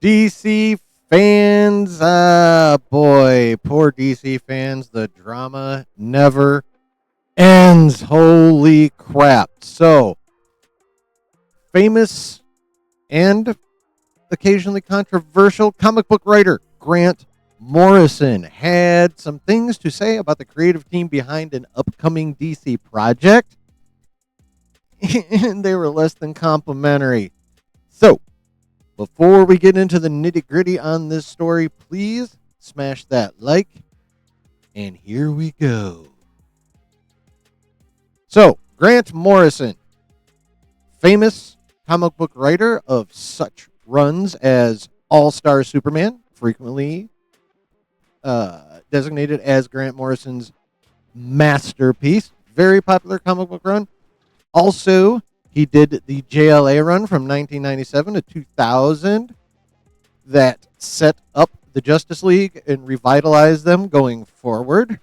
DC fans, boy, poor DC fans. The drama never ends. Holy crap. So, famous and occasionally controversial comic book writer Grant Morrison had some things to say about the creative team behind an upcoming DC project, and they were less than complimentary. So, before we get into the nitty gritty on this story, please smash that like, and here we go. So, Grant Morrison, famous comic book writer of such runs as All Star Superman, frequently designated as Grant Morrison's masterpiece. Very popular comic book run. Also, he did the JLA run from 1997 to 2000 that set up the Justice League and revitalized them going forward.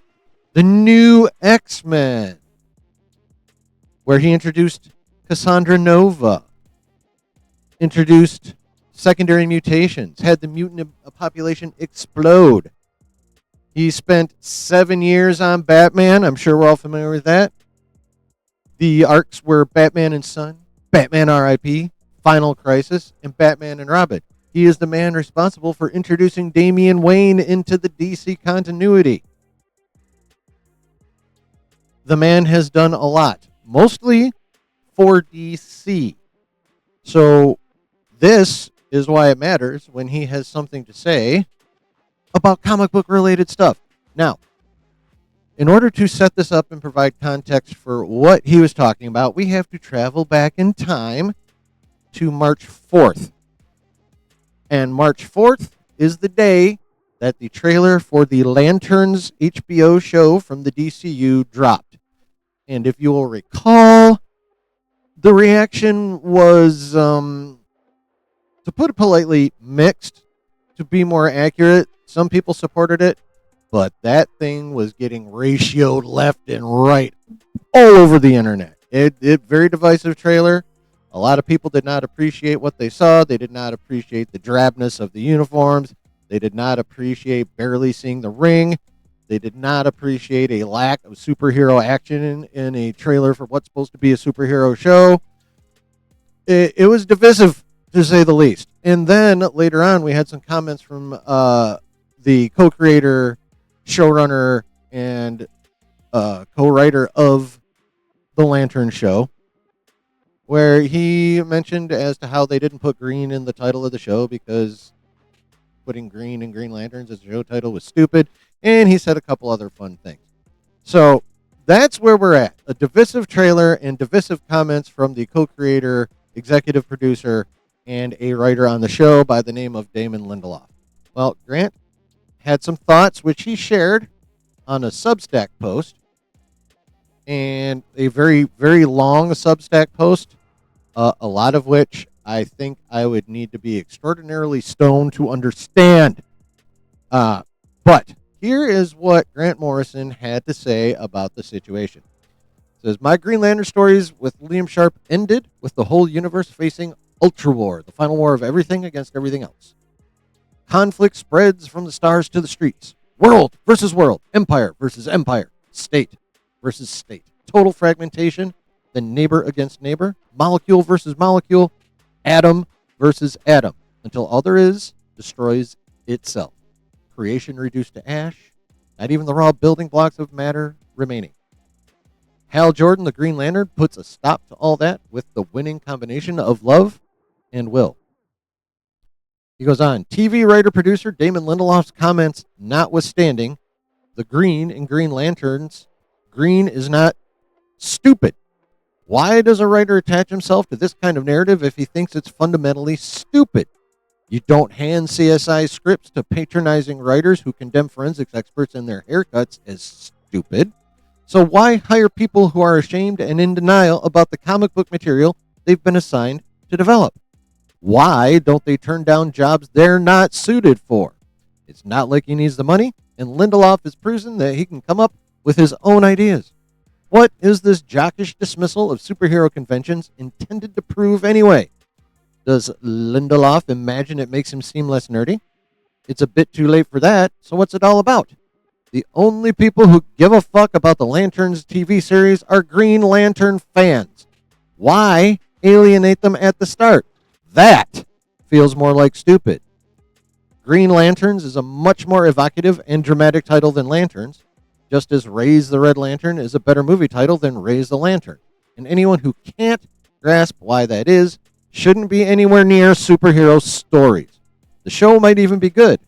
The New X-Men, where he introduced Cassandra Nova, introduced secondary mutations, had the mutant population explode. He spent 7 years on Batman. I'm sure we're all familiar with that. The arcs were Batman and Son, Batman R.I.P., Final Crisis, and Batman and Robin. He is the man responsible for introducing Damian Wayne into the DC continuity. The man has done a lot, mostly for DC. So this is why it matters when he has something to say about comic book related stuff. Now, in order to set this up and provide context for what he was talking about, we have to travel back in time to March 4th. And March 4th is the day that the trailer for the Lanterns HBO show from the DCU dropped. And if you will recall, the reaction was, to put it politely, mixed. To be more accurate, some people supported it, but that thing was getting ratioed left and right all over the internet. It very divisive trailer. A lot of people did not appreciate what they saw. They did not appreciate the drabness of the uniforms. They did not appreciate barely seeing the ring. They did not appreciate a lack of superhero action in a trailer for what's supposed to be a superhero show. It was divisive, to say the least. And then later on, we had some comments from the co-creator, showrunner, and co-writer of the Lantern show, where he mentioned as to how they didn't put green in the title of the show because putting green in Green Lanterns as a show title was stupid, and he said a couple other fun things. So that's where we're at. A divisive trailer and divisive comments from the co-creator, executive producer, and a writer on the show by the name of Damon Lindelof. Well, Grant had some thoughts which he shared on a Substack post, and a very, very long Substack post, a lot of which I think I would need to be extraordinarily stoned to understand. But here is what Grant Morrison had to say about the situation. It says, my Green Lantern stories with Liam Sharp ended with the whole universe facing Ultra War, the final war of everything against everything else. Conflict spreads from the stars to the streets. World versus world. Empire versus empire. State versus state. Total fragmentation. Then neighbor against neighbor. Molecule versus molecule. Atom versus atom. Until all there is destroys itself. Creation reduced to ash. Not even the raw building blocks of matter remaining. Hal Jordan, the Green Lantern, puts a stop to all that with the winning combination of love and will. He goes on, TV writer-producer Damon Lindelof's comments notwithstanding, the green in Green Lanterns, green is not stupid. Why does a writer attach himself to this kind of narrative if he thinks it's fundamentally stupid? You don't hand CSI scripts to patronizing writers who condemn forensics experts and their haircuts as stupid. So why hire people who are ashamed and in denial about the comic book material they've been assigned to develop? Why don't they turn down jobs they're not suited for? It's not like he needs the money, and Lindelof has proven that he can come up with his own ideas. What is this jockish dismissal of superhero conventions intended to prove anyway? Does Lindelof imagine it makes him seem less nerdy? It's a bit too late for that, so what's it all about? The only people who give a fuck about the Lanterns TV series are Green Lantern fans. Why alienate them at the start? That feels more like stupid. Green Lanterns is a much more evocative and dramatic title than Lanterns, just as Raise the Red Lantern is a better movie title than Raise the Lantern. And anyone who can't grasp why that is shouldn't be anywhere near superhero stories. The show might even be good,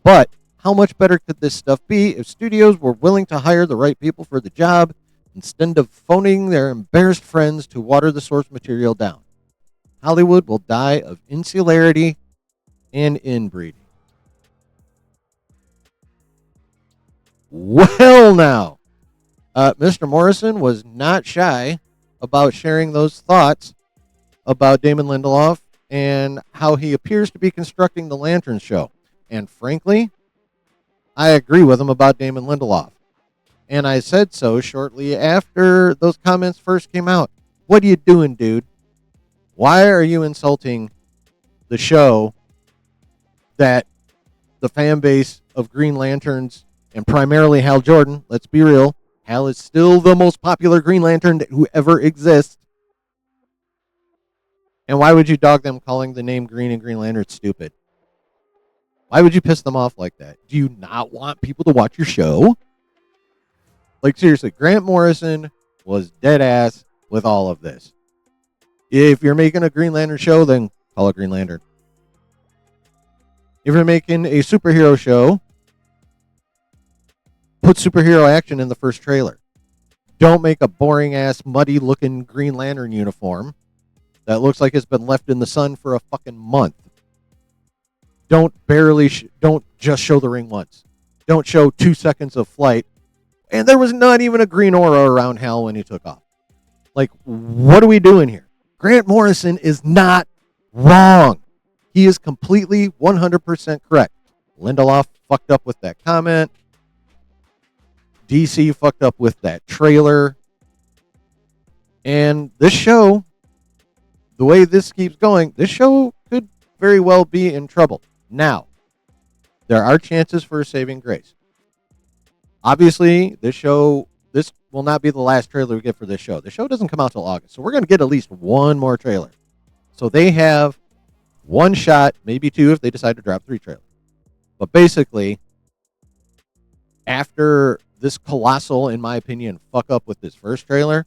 but how much better could this stuff be if studios were willing to hire the right people for the job instead of phoning their embarrassed friends to water the source material down? Hollywood will die of insularity and inbreeding. Well, now, Mr. Morrison was not shy about sharing those thoughts about Damon Lindelof and how he appears to be constructing the Lantern show. And frankly, I agree with him about Damon Lindelof. And I said so shortly after those comments first came out. What are you doing, dude? Why are you insulting the show that the fan base of Green Lanterns and primarily Hal Jordan, let's be real, Hal is still the most popular Green Lantern who ever exists. And why would you dog them calling the name Green and Green Lantern stupid? Why would you piss them off like that? Do you not want people to watch your show? Like, seriously, Grant Morrison was dead ass with all of this. If you're making a Green Lantern show, then call it Green Lantern. If you're making a superhero show, put superhero action in the first trailer. Don't make a boring ass, muddy looking Green Lantern uniform that looks like it's been left in the sun for a fucking month. Don't just show the ring once. Don't show 2 seconds of flight. And there was not even a green aura around Hal when he took off. Like, what are we doing here? Grant Morrison is not wrong. He is completely 100% correct. Lindelof fucked up with that comment. DC fucked up with that trailer. And this show, the way this keeps going, this show could very well be in trouble. Now, there are chances for a saving grace. Obviously, this will not be the last trailer we get for this show. The show doesn't come out till August, so we're going to get at least one more trailer. So they have one shot, maybe two if they decide to drop 3 trailers. But basically, after this colossal, in my opinion, fuck up with this first trailer,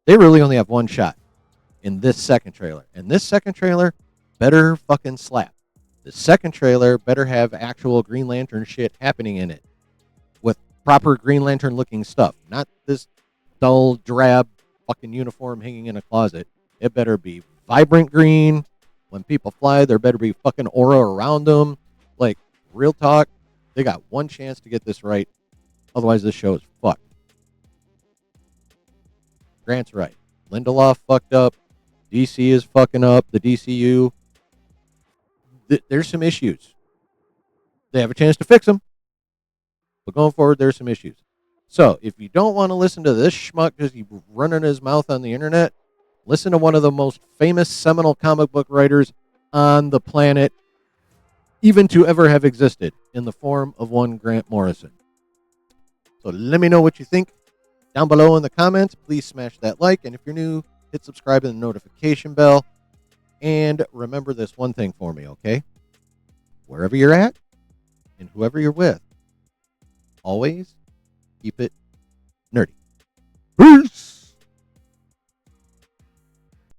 they really only have one shot in this second trailer. And this second trailer better fucking slap. The second trailer better have actual Green Lantern shit happening in it with proper Green Lantern looking stuff. Not this dull, drab fucking uniform hanging in a closet. It better be vibrant green. When people fly, there better be fucking aura around them. Like, real talk, they got one chance to get this right. Otherwise, this show is fucked. Grant's right. Lindelof fucked up. DC is fucking up. The DCU. There's some issues. They have a chance to fix them. But going forward, there's some issues. So, if you don't want to listen to this schmuck because he's running his mouth on the internet, listen to one of the most famous seminal comic book writers on the planet, even to ever have existed, in the form of one Grant Morrison. So let me know what you think down below in the comments. Please smash that like. And if you're new, hit subscribe and the notification bell. And remember this one thing for me, okay? Wherever you're at and whoever you're with, always keep it nerdy.